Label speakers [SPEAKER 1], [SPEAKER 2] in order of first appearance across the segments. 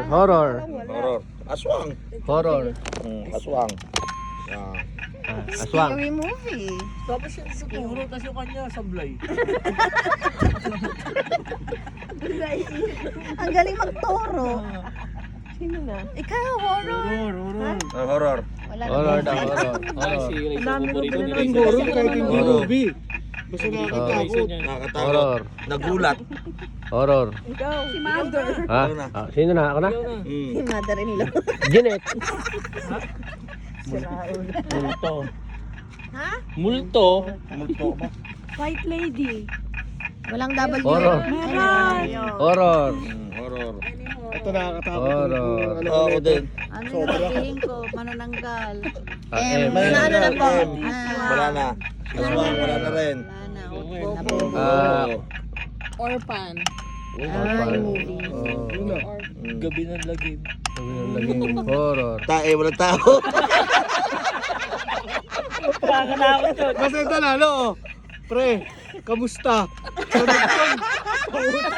[SPEAKER 1] Horror.
[SPEAKER 2] Horror. Aswang.
[SPEAKER 1] Horror.
[SPEAKER 2] Aswang.
[SPEAKER 1] Aswang.
[SPEAKER 3] Scary movie.
[SPEAKER 4] Tapos yung siguro, tapos yung kanya sablay.
[SPEAKER 3] Ang galing magtoro. Sino na? Ikaw, horror.
[SPEAKER 2] Horror.
[SPEAKER 3] Wala
[SPEAKER 1] Horror
[SPEAKER 3] na.
[SPEAKER 1] daw, horror. Horror.
[SPEAKER 4] Ang dami ko
[SPEAKER 5] Horror kahit hindi
[SPEAKER 2] Horror.
[SPEAKER 5] movie. Basta nakakatakot.
[SPEAKER 2] Nakatakot.
[SPEAKER 1] Horror.
[SPEAKER 2] Nagulat.
[SPEAKER 1] Horror.
[SPEAKER 3] Si Mother.
[SPEAKER 1] Ha? Ah, sino na? Ako na?
[SPEAKER 3] Si Mother-in-law.
[SPEAKER 1] Jeanette.
[SPEAKER 4] Multo.
[SPEAKER 3] Ha?
[SPEAKER 4] Multo.
[SPEAKER 2] Multo ba?
[SPEAKER 3] White Lady. Walang W.
[SPEAKER 1] Horror.
[SPEAKER 3] Meron.
[SPEAKER 1] Horror.
[SPEAKER 2] Horror.
[SPEAKER 5] Ito nakakatakot.
[SPEAKER 1] Horror.
[SPEAKER 2] Oo din.
[SPEAKER 3] Ano yung sabihin ko? Manananggal.
[SPEAKER 1] M.
[SPEAKER 3] Ano na po?
[SPEAKER 2] M. Wala na. Aswang. Wala na rin.
[SPEAKER 3] Orphan.
[SPEAKER 1] Orphan.
[SPEAKER 3] movie.
[SPEAKER 4] Gabi ng lagim.
[SPEAKER 1] Laging horror.
[SPEAKER 2] Tae, walang tao.
[SPEAKER 4] Nakakatakot yun.
[SPEAKER 5] Basta ito lalo, oh. Pre, kamusta?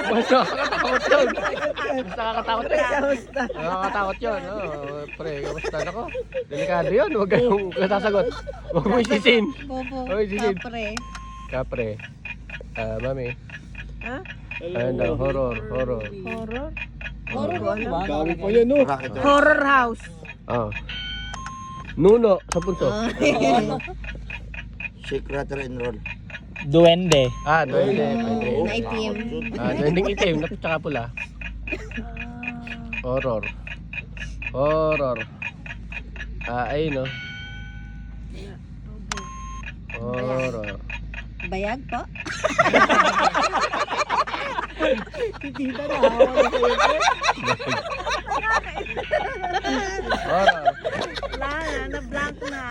[SPEAKER 1] Basta nakakatakot yun. Basta nakakatakot yun. Nakakatakot yun. Pre, kamusta na ko? Delikado yun. Huwag kayong kasasagot. Huwag mo isisin.
[SPEAKER 3] Bobo.
[SPEAKER 1] Oy, sige.
[SPEAKER 3] Kapre.
[SPEAKER 1] Kapre. Mami.
[SPEAKER 3] Ha?
[SPEAKER 1] Ayun daw, horror. Horror.
[SPEAKER 3] Horror?
[SPEAKER 5] Dami pa yan, no?
[SPEAKER 2] Bakit yun?
[SPEAKER 3] Horror house.
[SPEAKER 1] Ah. Nuno sa punso.
[SPEAKER 2] Secret and roll.
[SPEAKER 4] Duwende.
[SPEAKER 1] Duwende.
[SPEAKER 3] Na itim.
[SPEAKER 1] Duwendeng itim na tsaka pula. Horror. Horror. Ayun no. Horror.
[SPEAKER 3] Bayag po?
[SPEAKER 1] Horror.
[SPEAKER 3] Wala na, na-blank na.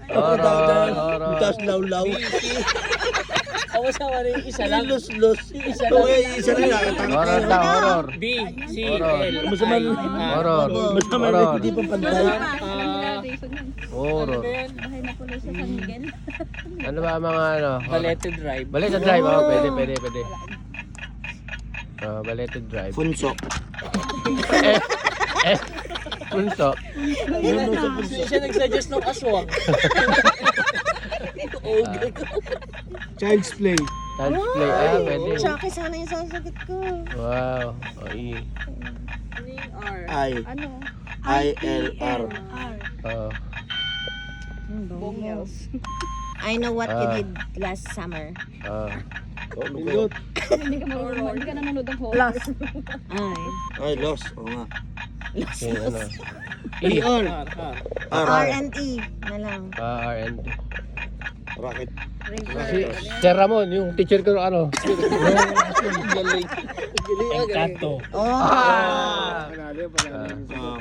[SPEAKER 1] Horror. Horror.
[SPEAKER 2] Butas law-law.
[SPEAKER 4] Ako sa wala yung isa lang.
[SPEAKER 2] Los.
[SPEAKER 4] Isa
[SPEAKER 2] Okay,
[SPEAKER 4] lang.
[SPEAKER 2] isa lang nakakatakot.
[SPEAKER 1] Horror daw, horror.
[SPEAKER 4] B, C,
[SPEAKER 1] Horror.
[SPEAKER 4] L.
[SPEAKER 2] Masama
[SPEAKER 1] Horror.
[SPEAKER 2] Masama na
[SPEAKER 1] Horror.
[SPEAKER 2] hindi pa pantay.
[SPEAKER 1] Horror.
[SPEAKER 3] Bahay na pula sa San Miguel.
[SPEAKER 1] Ano ba ang mga ano?
[SPEAKER 4] Balete Drive.
[SPEAKER 1] Balete Drive. Oh, pwede. Balete Drive.
[SPEAKER 2] Funso.
[SPEAKER 1] Punso.
[SPEAKER 4] Siya nag-suggest ng aswang.
[SPEAKER 5] Child's Play.
[SPEAKER 1] Dance play. Pwede.
[SPEAKER 3] Tsaka sana yung sasagot ko.
[SPEAKER 1] Wow.
[SPEAKER 2] I.
[SPEAKER 3] Ano?
[SPEAKER 2] I-L-R.
[SPEAKER 3] Bongels. I know what you did last summer.
[SPEAKER 5] Pindot.
[SPEAKER 3] Hindi ka nanonood ng horror. Last.
[SPEAKER 2] Ay, lost. Oo nga.
[SPEAKER 1] Ano?
[SPEAKER 5] ER.
[SPEAKER 3] R&E na lang.
[SPEAKER 1] R&D.
[SPEAKER 2] Rocket.
[SPEAKER 1] Si Sir Ramon, yung teacher ko ano.
[SPEAKER 4] Encanto.
[SPEAKER 3] Oh.
[SPEAKER 5] Panalo.